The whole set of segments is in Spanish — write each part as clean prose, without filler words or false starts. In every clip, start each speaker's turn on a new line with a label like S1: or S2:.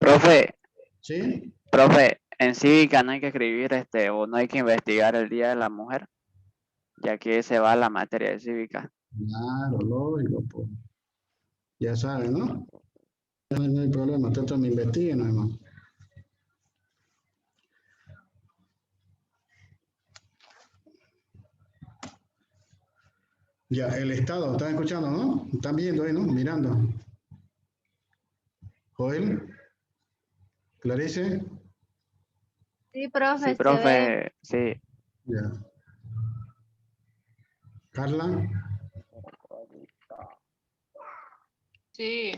S1: Profe,
S2: ¿Sí?
S1: profe, en cívica no hay que escribir o no hay que investigar el Día de la Mujer, ya que se va la materia de cívica.
S2: Claro, lógico, pues. Ya saben, ¿no? No hay problema, ustedes me investiguen, hermano. Ya, el Estado, ¿están escuchando, no? Están viendo ahí, ¿no? Mirando. Joel, Clarice,
S3: Sí,
S1: Sí,
S3: profe, se ve.
S1: profe, sí.
S2: ya. Carla,
S4: Sí,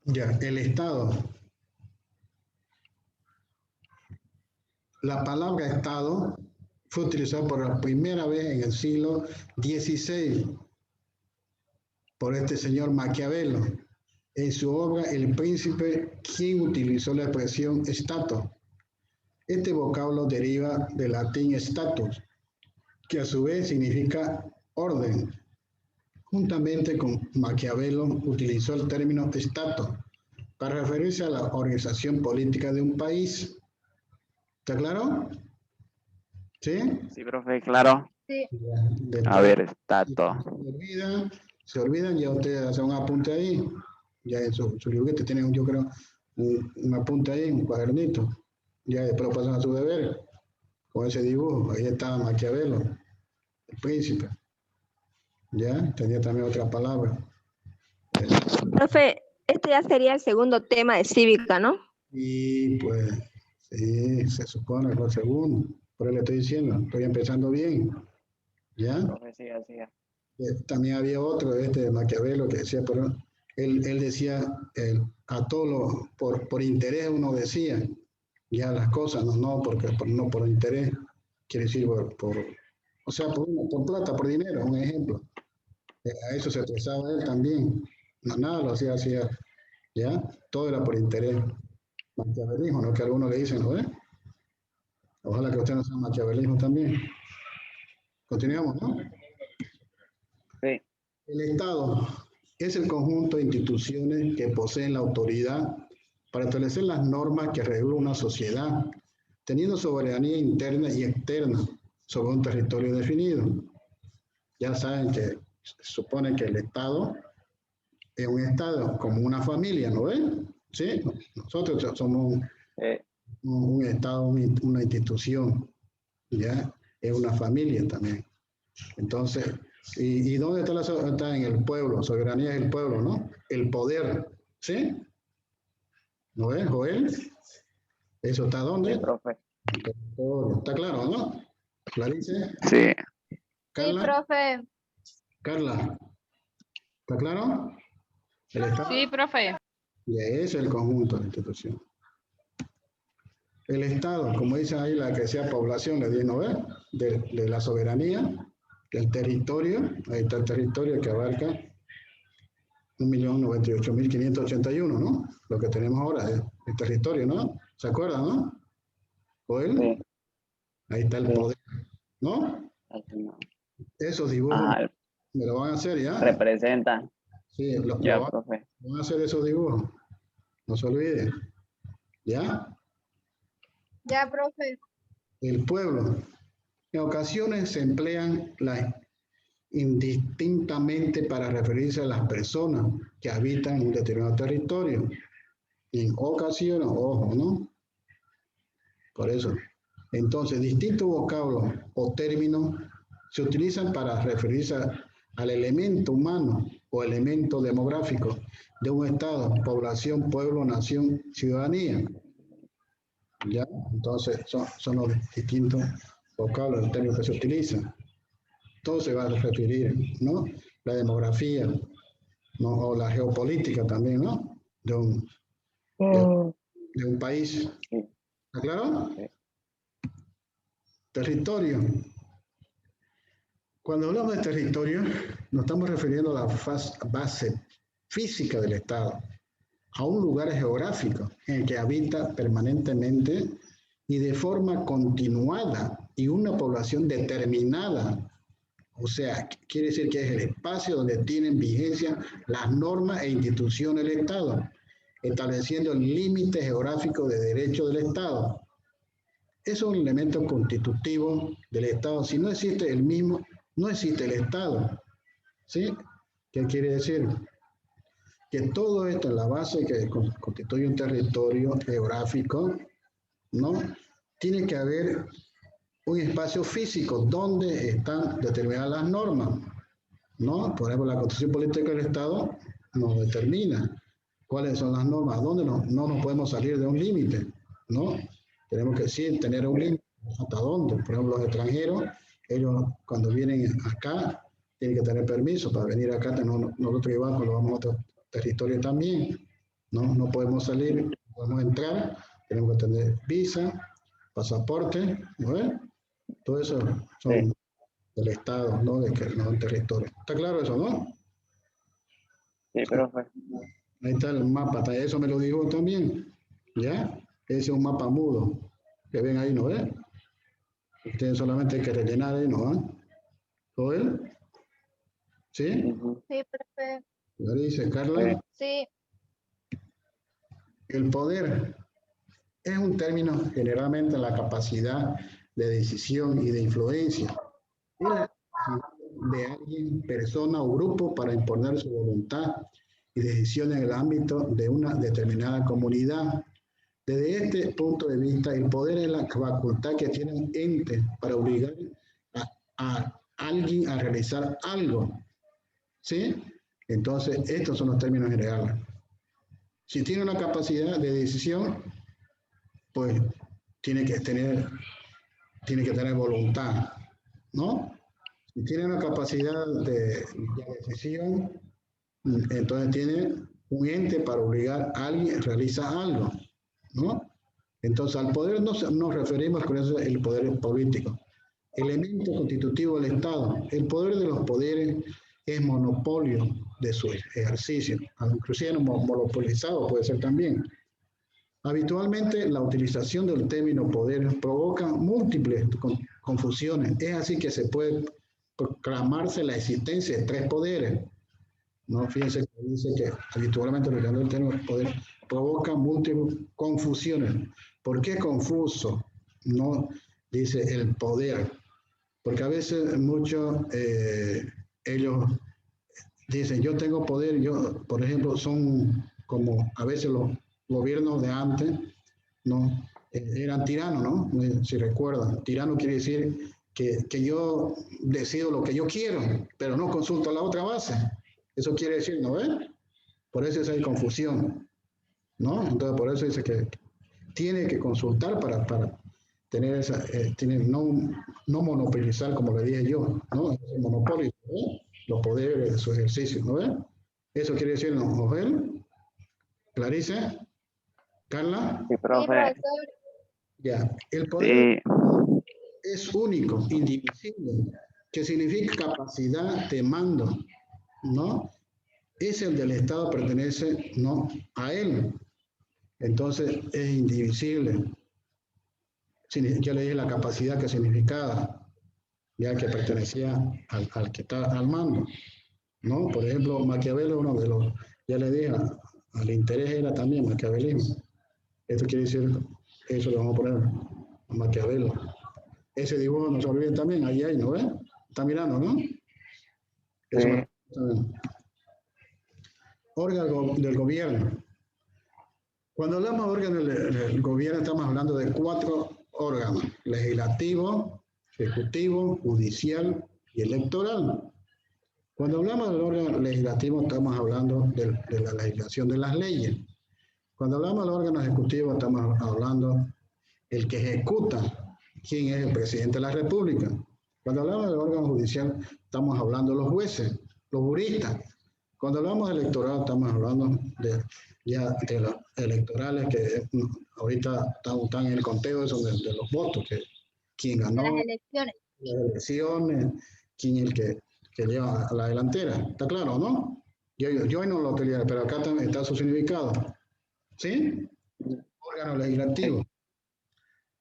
S2: ya, el Estado. La palabra Estado fue utilizada por la primera vez en el siglo XVI por este señor Maquiavelo en su obra El Príncipe, quien utilizó la expresión Stato. Este vocablo deriva del latín status, que a su vez significa orden. Juntamente con Maquiavelo utilizó el término Stato para referirse a la organización política de un país. ¿Está claro? ¿Sí?
S1: Sí, profe, claro.
S3: Sí,
S1: A
S2: Después,
S1: ver, está
S2: si
S1: todo.
S2: se olvidan, ya ustedes hacen un apunte ahí. Ya en su librete tienen, yo creo, un apunte ahí, un cuadernito. Ya después lo pasan a su deber con ese dibujo. Ahí estaba Maquiavelo, el príncipe. Ya tenía también otra palabra.
S5: Profe, este ya sería el segundo tema de cívica, ¿no?
S2: Y pues, sí, se supone que el segundo. Por eso le estoy diciendo, estoy empezando bien. ¿Ya?
S1: Profe, siga, siga.
S2: También había otro, de Maquiavelo, que decía, pero él decía, a todos por interés uno decía, ya las cosas, no porque no por interés, quiere decir o sea, por plata, por dinero, un ejemplo. A eso se expresaba él también. No, nada lo hacía, ya, todo era por interés. Maquiavelismo, ¿no? Que algunos le dicen, ¿no? Ojalá que usted no sea maquiavelismo también. Continuamos, ¿no?
S1: Sí,
S2: El Estado es el conjunto de instituciones que poseen la autoridad para establecer las normas que regulan una sociedad, teniendo soberanía interna y externa sobre un territorio definido. Ya saben que se supone que el Estado es un Estado como una familia, ¿no ven? ¿Sí? Nosotros somos
S1: eh,
S2: un Estado, una institución, ¿ya? Es una familia también. Entonces, ¿y dónde está está en el pueblo? Soberanía es el pueblo, ¿no? El poder, ¿sí? ¿No ves, Joel? ¿Eso está
S1: sí,
S2: dónde?
S1: profe.
S2: Está claro, ¿no? Clarice,
S1: Sí,
S3: sí,
S2: Carla,
S3: profe.
S2: Carla, ¿está claro? El Estado
S4: sí, profe.
S2: y es el conjunto de instituciones. El Estado, como dice ahí, la que sea población, le di, ¿no ves? De la soberanía, del territorio, ahí está el territorio que abarca 1.098.581, ¿no? Lo que tenemos ahora es el territorio, ¿no? ¿Se acuerdan, no? Joel,
S1: sí,
S2: ahí está el
S1: sí.
S2: poder, ¿no?
S1: Así no.
S2: Esos dibujos
S1: Ajá,
S2: me lo van a hacer ya.
S1: representa.
S2: Sí,
S1: Ya, profe.
S2: van a hacer esos dibujos. No se olviden. ¿Ya?
S3: Ya, profe.
S2: El pueblo. En ocasiones se emplean indistintamente para referirse a las personas que habitan un determinado territorio. En ocasiones, ojo, ¿no? Por eso. Entonces, distintos vocablos o términos se utilizan para referirse al elemento humano o elemento demográfico de un estado, población, pueblo, nación, ciudadanía. ¿Ya? Entonces, son los distintos vocablos, los términos que se utilizan. Todo se va a referir, ¿no? La demografía, ¿no? O la geopolítica también, ¿no? De, de un país.
S1: Sí,
S2: ¿Está claro?
S1: sí.
S2: Territorio. Cuando hablamos de territorio, nos estamos refiriendo a la base física del Estado, a un lugar geográfico en el que habita permanentemente y de forma continuada y una población determinada. O sea, quiere decir que es el espacio donde tienen vigencia las normas e instituciones del Estado, estableciendo el límite geográfico de derecho del Estado. Es un elemento constitutivo del Estado. Si no existe el mismo, no existe el Estado. ¿Sí? ¿Qué quiere decir? Que todo esto es la base que constituye un territorio geográfico, ¿no? Tiene que haber un espacio físico donde están determinadas las normas, ¿no? Por ejemplo, la Constitución Política del Estado nos determina cuáles son las normas, dónde no nos podemos salir de un límite, ¿no? Tenemos que sí tener un límite, hasta dónde. Por ejemplo, los extranjeros, ellos cuando vienen acá, tienen que tener permiso para venir acá, nosotros igual cuando vamos a otro territorio también, ¿no? No podemos salir, no podemos entrar, tenemos que tener visa, pasaporte, ¿no ves? Todo eso son del Estado, ¿no? De que no del territorio. ¿Está claro eso, no?
S1: Sí, profe.
S2: Ahí está el mapa, eso me lo dijo también, ¿ya? Ese es un mapa mudo, que ven ahí, ¿no ves? Ustedes solamente hay que rellenar ahí, ¿no? ¿Todo él? ¿Sí?
S1: Ujú.
S3: Sí, profe.
S2: ¿Lo dice Carla?
S3: Sí.
S2: El poder es un término generalmente la capacidad de decisión y de influencia. Es la capacidad de alguien, persona o grupo para imponer su voluntad y decisión en el ámbito de una determinada comunidad. Desde este punto de vista, el poder es la facultad que tiene un ente para obligar a alguien a realizar algo. ¿Sí? Entonces, estos son los términos generales. Si tiene una capacidad de decisión, pues tiene que tener voluntad, ¿no? Si tiene una capacidad de decisión, entonces tiene un ente para obligar a alguien a realizar algo, ¿no? Entonces, al poder nos referimos con eso el poder político. Elemento constitutivo del Estado. El poder de los poderes es monopolio de su ejercicio, inclusive monopolizado puede ser también. Habitualmente la utilización del término poder provoca múltiples confusiones. Es así que se puede proclamarse la existencia de tres poderes. No, fíjense que dice que habitualmente el término poder provoca múltiples confusiones. ¿Por qué confuso? No dice el poder. Porque a veces muchos ellos dicen, yo tengo poder, yo, por ejemplo, son como a veces los gobiernos de antes, ¿no? Eran tiranos, ¿no? Si recuerdan, tirano quiere decir que yo decido lo que yo quiero, pero no consulto a la otra base. Eso quiere decir, ¿no ves? Por eso hay confusión, ¿no? Entonces, por eso dice que tiene que consultar para tener esa, no monopolizar, como le dije yo, ¿no? El monopolio, ¿no? Los poderes de su ejercicio, ¿no ves? Eso quiere decir, ¿no ves? ¿Clarice? ¿Carla?
S1: Sí,
S3: Sí,
S1: profe.
S3: profesor.
S2: Ya. El poder
S1: Sí,
S2: es único, indivisible, que significa capacidad de mando, ¿no? Es el del Estado, pertenece, ¿no? A él. Entonces, es indivisible. Ya le dije la capacidad que significaba, ya que pertenecía al que está al mando, ¿no? Por ejemplo, Maquiavelo, uno de los, ya le dije, al interés era también maquiavelismo. Esto quiere decir, eso lo vamos a poner a Maquiavelo. Ese dibujo no se olviden también, ahí, ¿no ves? Está mirando, ¿no? Eso
S1: sí.
S2: órgano del gobierno. Cuando hablamos de órgano del gobierno, estamos hablando de 4 órganos: legislativo, ejecutivo, judicial y electoral. Cuando hablamos del órgano legislativo, estamos hablando de la legislación de las leyes. Cuando hablamos del órgano ejecutivo, estamos hablando el que ejecuta, quién es el presidente de la República. Cuando hablamos del órgano judicial, estamos hablando de los jueces, los juristas. Cuando hablamos de electoral, estamos hablando de los electorales que ahorita están en el conteo de los votos, que quién ganó
S3: De las elecciones.
S2: las elecciones, quién es el que lleva a la delantera. ¿Está claro, no? Yo no lo utilizaré, pero acá está su significado. ¿Sí? Órgano legislativo.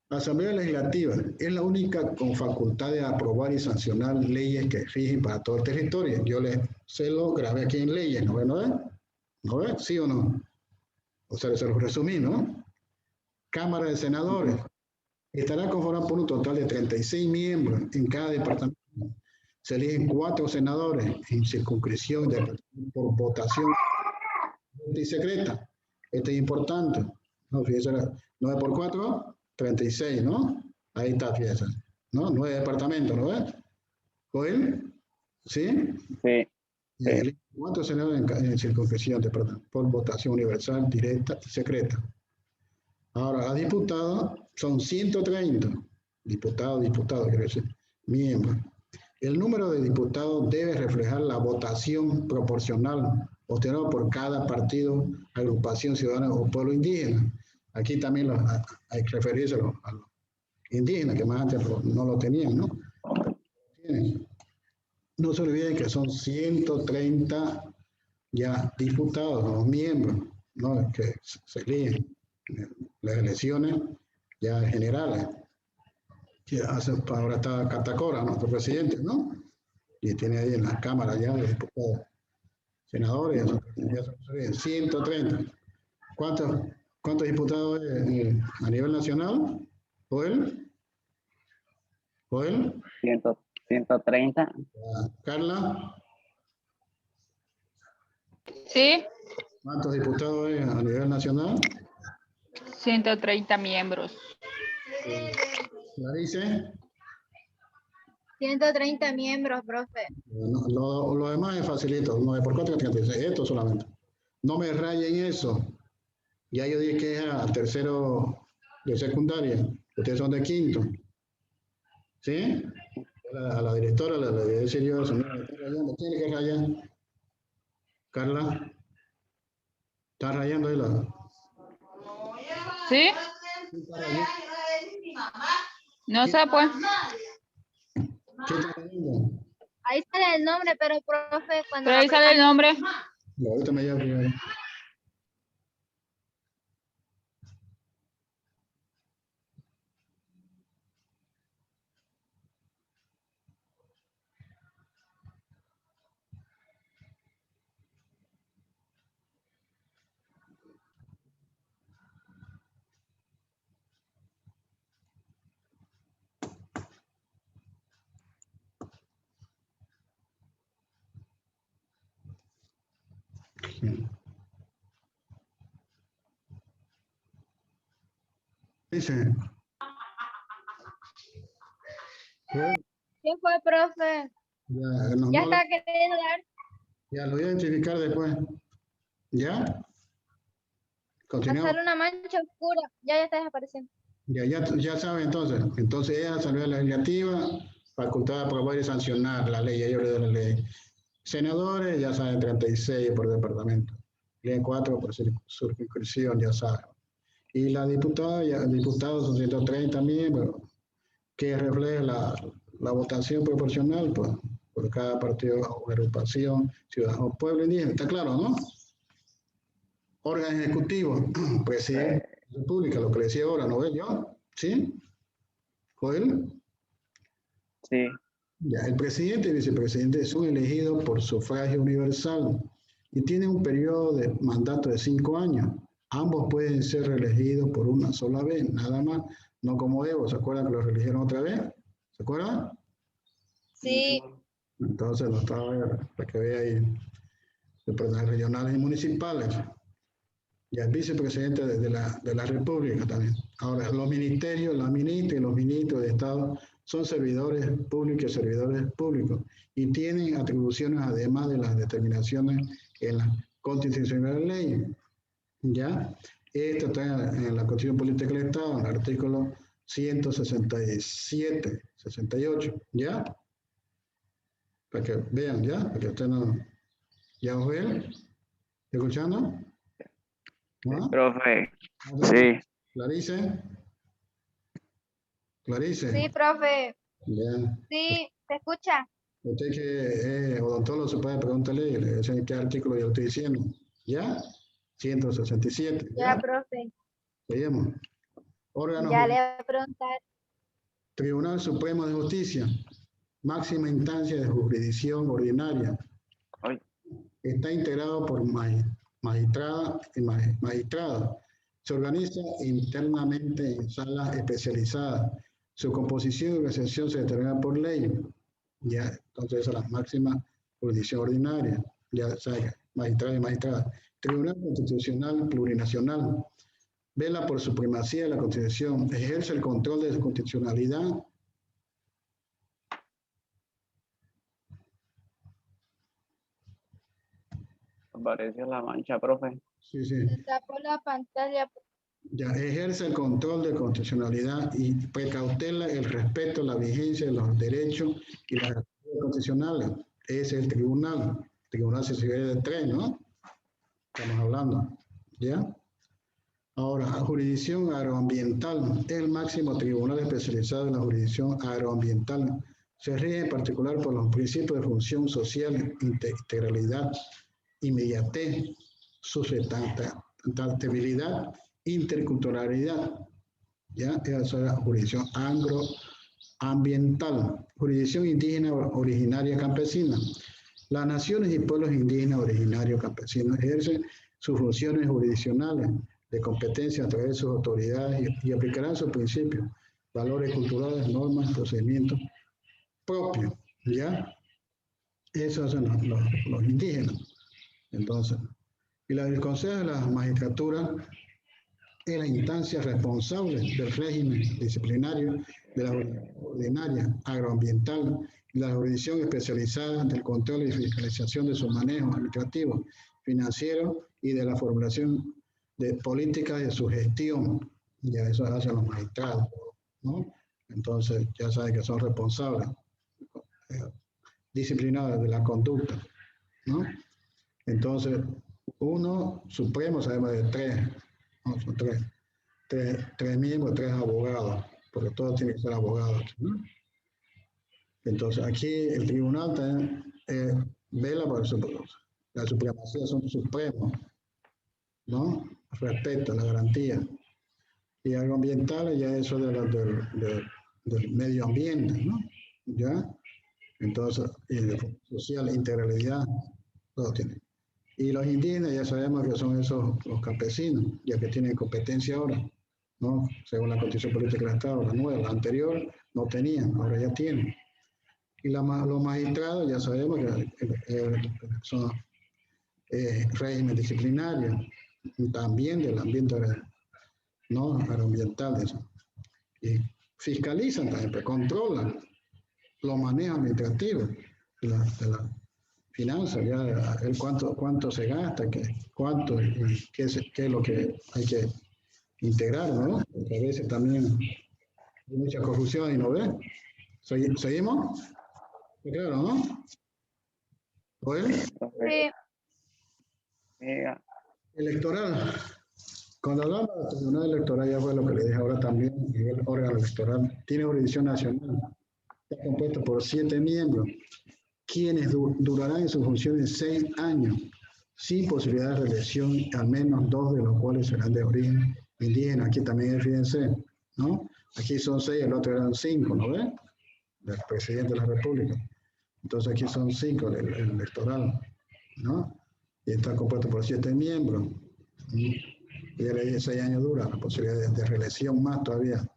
S2: La Asamblea Legislativa es la única con facultad de aprobar y sancionar leyes que rigen para todo el territorio. Yo se lo grabé aquí en leyes, ¿no ve? ¿No ve? ¿No ve? ¿Sí o no? O sea, se lo resumí, ¿no? Cámara de Senadores estará conformada por un total de 36 miembros en cada departamento. Se eligen 4 senadores en circunscripción por votación y secreta. Esto es importante. No, fíjese, 9 por 4, 36, ¿no? Ahí está, fíjese. ¿No? 9 departamentos, ¿no ves? ¿Joel? ¿Sí?
S1: Sí.
S2: Sí. 4 senadores en circunscripción por votación universal, directa y secreta. Ahora, a diputados son 130. Diputados, quiero decir, miembros. El número de diputados debe reflejar la votación proporcional obtenida por cada partido, agrupación ciudadana o pueblo indígena. Aquí también hay que referirse a los indígenas, que más antes no lo tenían, ¿no? No se olviden que son 130 ya diputados, los miembros, ¿no? Que se eligen las elecciones ya generales. Ahora está Catacora, nuestro presidente, ¿no? Y tiene ahí en la Cámara ya de diputados, senadores, ya son 130. ¿Cuántos diputados a nivel nacional? ¿Joel? ¿Joel?
S1: 130.
S2: ¿Carla?
S4: Sí,
S2: ¿Cuántos diputados a nivel nacional?
S4: 130 miembros.
S2: ¿Clarice?
S3: 130 miembros, profe.
S2: Lo demás es facilito, 9 por 4 36, esto solamente. No me rayen eso. Ya yo dije que es al tercero de secundaria, ustedes son de quinto. ¿Sí? A la directora le voy a decir yo, señora, me tiene que rayar. Carla, ¿está rayando ahí la?
S4: ¿Sí? No sé, pues.
S2: ¿Qué está rayando?
S3: Ahí sale el nombre, pero profe, cuando
S4: Pero ahí sale el nombre.
S2: No, ahorita me llamo primero. Dice.
S3: ¿qué fue, profe?
S2: Ya,
S3: Ya está queriendo dar.
S2: ya lo voy a identificar después. ¿Ya? Continuamos.
S3: Hacer una mancha oscura. Ya está desapareciendo.
S2: Ya saben entonces. Entonces ella Asamblea Legislativa, facultad de aprobar y sancionar la ley. Ellos le dan la ley. Senadores, ya saben, 36 por departamento. Ley 4 por circunscripción, ya saben. Y la diputada, diputados son 130 miembros, que refleja la votación proporcional por cada partido o agrupación, ciudadano, pueblo indígena. ¿Está claro, no? Órgano ejecutivo, presidente de la República, lo que le decía ahora, ¿no ve yo? ¿Sí? ¿Joel?
S1: Sí.
S2: Ya, el presidente y vicepresidente son elegidos por sufragio universal y tienen un periodo de mandato de 5 años. Ambos pueden ser reelegidos por una sola vez, nada más, no como Evo. ¿Se acuerdan que lo reeligieron otra vez? ¿Se acuerdan?
S3: Sí.
S2: Entonces, lo estaba para que vea ahí, los regionales y municipales. Y el vicepresidente de la República también. Ahora, los ministerios, la ministra y los ministros de Estado son servidores públicos y servidores públicos y tienen atribuciones además de las determinaciones en la Constitución de la ley. ¿Ya? Esto está en la Constitución Política del Estado, en el artículo 167, 68. ¿Ya? Para que vean, ¿ya? Para que ustedes no... ¿Ya os ven? ¿Escuchando? ¿No?
S1: Profe. Sí.
S2: ¿Clarice? ¿Clarice?
S3: Sí, profe.
S2: Ya.
S3: Sí, ¿se escucha?
S2: Usted que es odontólogo se puede preguntarle y le dicen qué artículo yo estoy diciendo. ¿Ya? 167.
S3: Ya, profe.
S2: Seguimos. Órgano
S3: Ya le voy a preguntar.
S2: Tribunal Supremo de Justicia, máxima instancia de jurisdicción ordinaria.
S1: Ay,
S2: Está integrado por magistrada y magistrados. Se organiza internamente en salas especializadas. Su composición y organización se determina por ley. Ya, entonces esa es la máxima jurisdicción ordinaria. Ya sabe, magistrado y magistrada. Tribunal Constitucional Plurinacional. Vela por supremacía de la Constitución. Ejerce el control de su constitucionalidad.
S1: apareció la mancha, profe.
S2: Sí, sí.
S3: Se tapó la pantalla.
S2: Ya, ejerce el control de constitucionalidad y precautela el respeto a la vigencia de los derechos y las garantías constitucionales. Ese es el tribunal. El tribunal se sirve de tres, ¿no? Estamos hablando. ¿Ya? Ahora, jurisdicción agroambiental. Es el máximo tribunal especializado en la jurisdicción agroambiental. Se rige en particular por los principios de función social, integralidad, inmediatez, sustentabilidad, interculturalidad. ¿Ya? Esa es la jurisdicción agroambiental. Jurisdicción indígena originaria campesina. Las naciones y pueblos indígenas originarios campesinos ejercen sus funciones jurisdiccionales de competencia a través de sus autoridades y aplicarán sus principios, valores culturales, normas, procedimientos propios. ¿Ya? Esos son los indígenas. Entonces, y el Consejo de la Magistratura es la instancia responsable del régimen disciplinario de la ordinaria agroambiental y la jurisdicción especializada del control y fiscalización de su manejo administrativo, financiero y de la formulación de políticas de su gestión. Ya eso hacen los magistrados, ¿no? Entonces, ya saben que son responsables disciplinados de la conducta, ¿no? Entonces, uno supremo sabemos de tres, ¿no? Son tres miembros, tres abogados, porque todos tienen que ser abogados, ¿no? Entonces, aquí el tribunal también vela por la supremacía, son supremos, ¿no? Respecto a la garantía. Y agroambiental ya eso del medio ambiente, ¿no? ¿Ya? Entonces, social, integralidad, todo tiene. Y los indígenas ya sabemos que son esos los campesinos, ya que tienen competencia ahora, ¿no? Según la Constitución Política del Estado, la nueva, la anterior no tenían, ahora ya tienen. Y los magistrados ya sabemos que son régimen disciplinario, también del ambiente, ¿no? Agroambiental, eso. Y fiscalizan también, pero controlan los manejos administrativos de la finanzas, ya el cuánto se gasta, cuánto y qué es lo que hay que integrar, ¿no? Porque a veces también hay mucha corrupción y no ve. ¿Seguimos? Claro, ¿no? ¿Joel?
S3: Sí.
S2: Electoral. Cuando hablamos del Tribunal Electoral, ya fue lo que le dije ahora también, el órgano electoral tiene jurisdicción nacional. Está compuesto por 7 miembros, quienes durarán en sus funciones 6 años, sin posibilidad de reelección, al menos 2 de los cuales serán de origen indígena. Aquí también, fíjense, ¿no? Aquí son 6, el otro eran 5, ¿no ves? Del presidente de la República. Entonces aquí son 5 el electoral, ¿no? Y está compuesto por 7 miembros. Y ya le dije, 6 años dura, la posibilidad de reelección más todavía.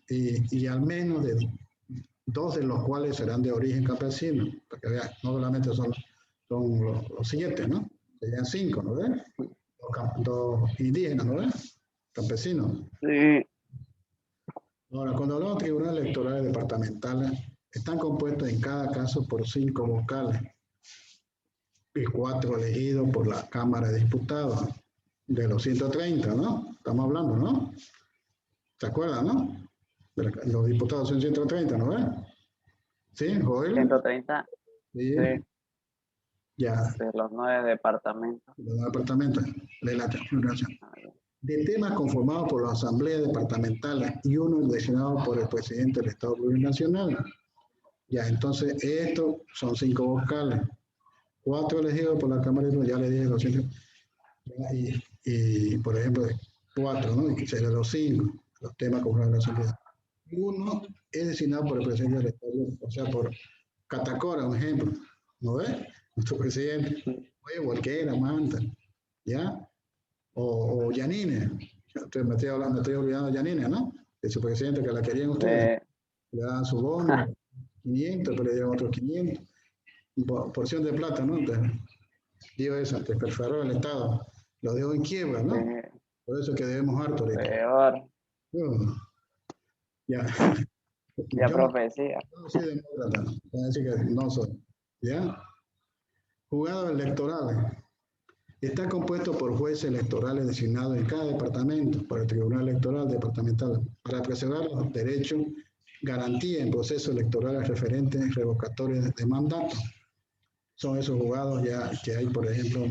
S2: Y al menos de 2 de los cuales serán de origen campesino, porque vean, no solamente son los 7, ¿no? Serían 5, ¿no ves? Los indígenas, ¿no ves? Campesinos.
S1: Sí.
S2: Ahora, cuando hablamos de tribunales electorales departamentales, están compuestos en cada caso por 5 vocales y 4 elegidos por la Cámara de Diputados, de los 130, ¿no? Estamos hablando, ¿no? ¿Se acuerdan, no? Los diputados son 130, ¿no ves? ¿Sí, Joel?
S1: 130.
S2: Sí.
S1: Sí.
S2: Ya.
S1: De los 9 departamentos.
S2: De los departamentos. De temas conformados por la Asamblea Departamental y uno designado por el presidente del Estado Plurinacional. Ya, entonces, estos son 5 vocales. 4 elegidos por la Cámara de Diputados, ya le dije los 5. Y por ejemplo, 4, ¿no? Y serían los 5. los temas conforme a la asamblea. Uno es designado por el presidente del Estado, o sea, por Catacora, un ejemplo, ¿no ves? Nuestro presidente, oye, Volquera, Manta, ¿ya? O Yanine, me estoy olvidando de Yanine, ¿no? De su presidente que la querían ustedes, le daban su bono, 500, pero le dieron otros 500, porción de plata, ¿no? Entonces, dio eso, te perforó el Estado, lo dejó en quiebra, ¿no? Por eso que debemos harto ahorita.
S1: Peor.
S2: Ya.
S1: Ya
S2: Yo
S1: profecía.
S2: no soy demócrata, voy a decir que no soy. ¿Ya? Juzgados electorales. Está compuesto por jueces electorales designados en cada departamento por el Tribunal Electoral Departamental para preservar los derechos, garantía en procesos electorales referentes revocatorios de mandato. Son esos juzgados ya que hay, por ejemplo,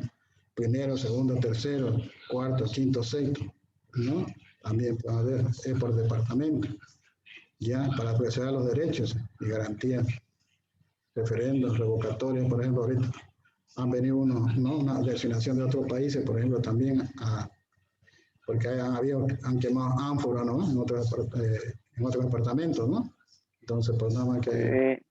S2: primero, segundo, tercero, cuarto, quinto, sexto, ¿no? También puede haber, es por departamento, ya para preservar los derechos y garantías, referendos, revocatorios, por ejemplo, ahorita han venido unos, ¿no? Una designación de otros países, por ejemplo, también porque han quemado ánforas, ¿no? En otros departamentos, ¿no? Entonces, pues nada más que,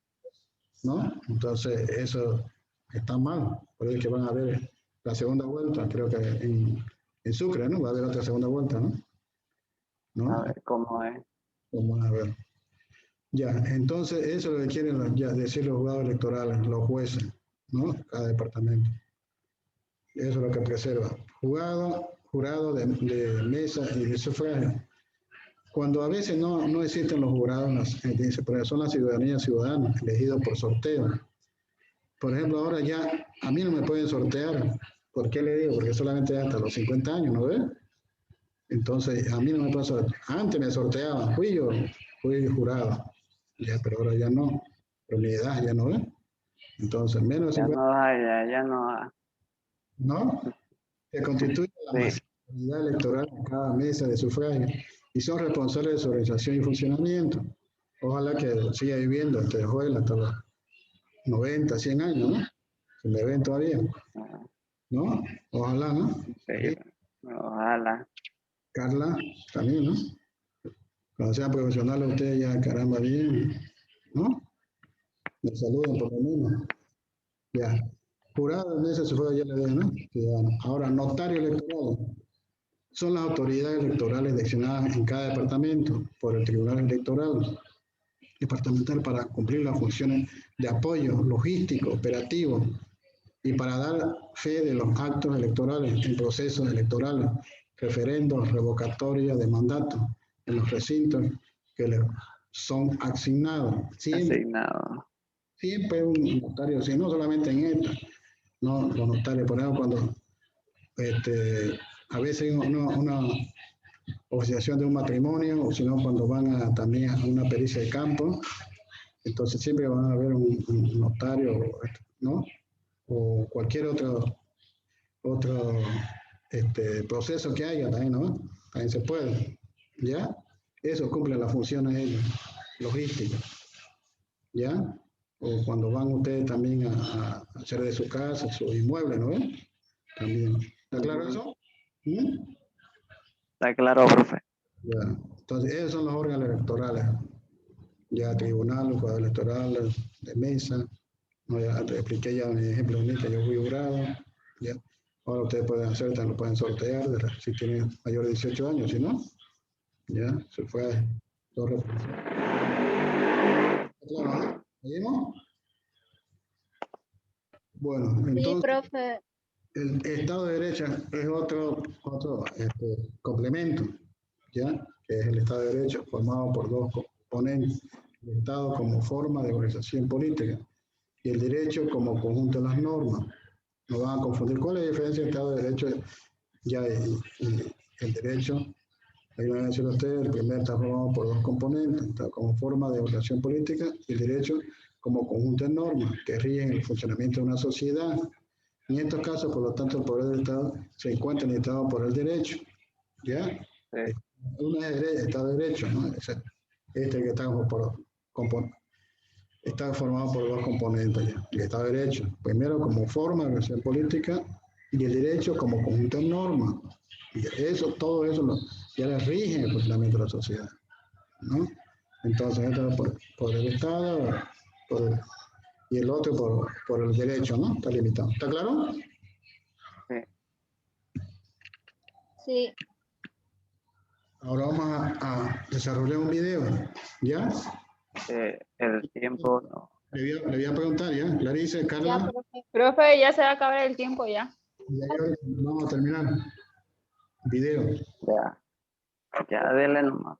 S2: ¿no? Entonces, eso está mal, por eso es que van a haber la segunda vuelta, creo que en Sucre, ¿no? Va a haber otra segunda vuelta, ¿no? ¿No?
S1: A ver cómo es.
S2: Vamos a ver. Ya, entonces eso es lo que quieren ya decir los juzgados electorales, los jueces, ¿no? Cada departamento. Eso es lo que preserva. Jurado de mesa y de sufragio. Cuando a veces no existen los jurados, son la ciudadanía ciudadana, elegidos por sorteo. Por ejemplo, ahora ya a mí no me pueden sortear. ¿Por qué le digo? Porque solamente hasta los 50 años, ¿no ves? Entonces, a mí no me pueden sortear. Antes me sorteaban, fui jurado. Ya, pero ahora ya no. Pero mi edad ya no es. Entonces, menos de 50
S1: Ya no hay.
S2: ¿no? Que constituye la masividad electoral en cada mesa de sufragio y son responsables de su organización y funcionamiento. Ojalá que siga viviendo hasta los 90, 100 años, ¿no? Que me ven todavía, ¿no? Ojalá, ¿no?
S1: Sí, ojalá.
S2: Carla, también, ¿no? Cuando sean profesionales ustedes ya, caramba, bien, ¿no? Me saludan por lo menos. Ya. Jurado en ese se fue ya le dije, ¿no? Ciudadano. Ahora, notario electoral. Son las autoridades electorales designadas en cada departamento por el Tribunal Electoral Departamental para cumplir las funciones de apoyo logístico, operativo y para dar fe de los actos electorales en procesos electorales, referendos, revocatorias de mandato en los recintos que le son asignados. Siempre un notario, si no solamente en esta, no, los notarios, por ejemplo, cuando a veces hay una oficialización de un matrimonio, o si no, cuando van también a una pericia de campo, entonces siempre van a haber un notario, ¿no? O cualquier otro proceso que haya también, ¿no? También se puede, ¿ya? Eso cumple las funciones ellos, logísticas, ¿ya? O cuando van ustedes también a hacer de su casa, su inmueble, ¿no? También. ¿Está claro eso? ¿Mm?
S1: Está claro, profe.
S2: Ya. Entonces, esos son los órganos electorales. Ya tribunal, jugador electoral, de mesa. No, ya te expliqué ya mi ejemplo que yo fui jurado. Ya. Ahora ustedes pueden hacer, también lo pueden sortear si tienen mayor de 18 años, si no, ya se fue todo representado. Claro, ¿no? ¿Seguimos? Bueno, entonces,
S3: Sí, profe.
S2: el Estado de Derecho es otro complemento, ¿ya? Que es el Estado de Derecho formado por dos componentes, el Estado como forma de organización política y el derecho como conjunto de las normas. No van a confundir. ¿Cuál es la diferencia entre Estado de Derecho y el derecho? Ahí van a decir ustedes, el primer está formado por dos componentes, está como forma de organización política y el derecho como conjunto de normas que rigen el funcionamiento de una sociedad. En estos casos, por lo tanto, el poder del Estado se encuentra limitado por el derecho, ¿ya?
S1: Sí.
S2: Uno es el Estado de Derecho, ¿no? Que está formado por dos componentes, ¿ya? El Estado de Derecho, primero como forma de organización política y el derecho como conjunto de normas. Y todo eso ya les rige el funcionamiento de la sociedad, ¿no? Entonces, esto por el Estado y el otro por el derecho, ¿no? Está limitado. ¿Está claro?
S3: Sí.
S2: Ahora vamos a desarrollar un video, ¿ya?
S1: El tiempo no.
S2: Le voy a preguntar, ¿ya? Clarice,
S3: Ya,
S2: Carla,
S3: profe.
S4: Profe, ya se va a acabar el tiempo ya.
S2: ya vamos a terminar. Video.
S1: Ya. Ya, dele nomás.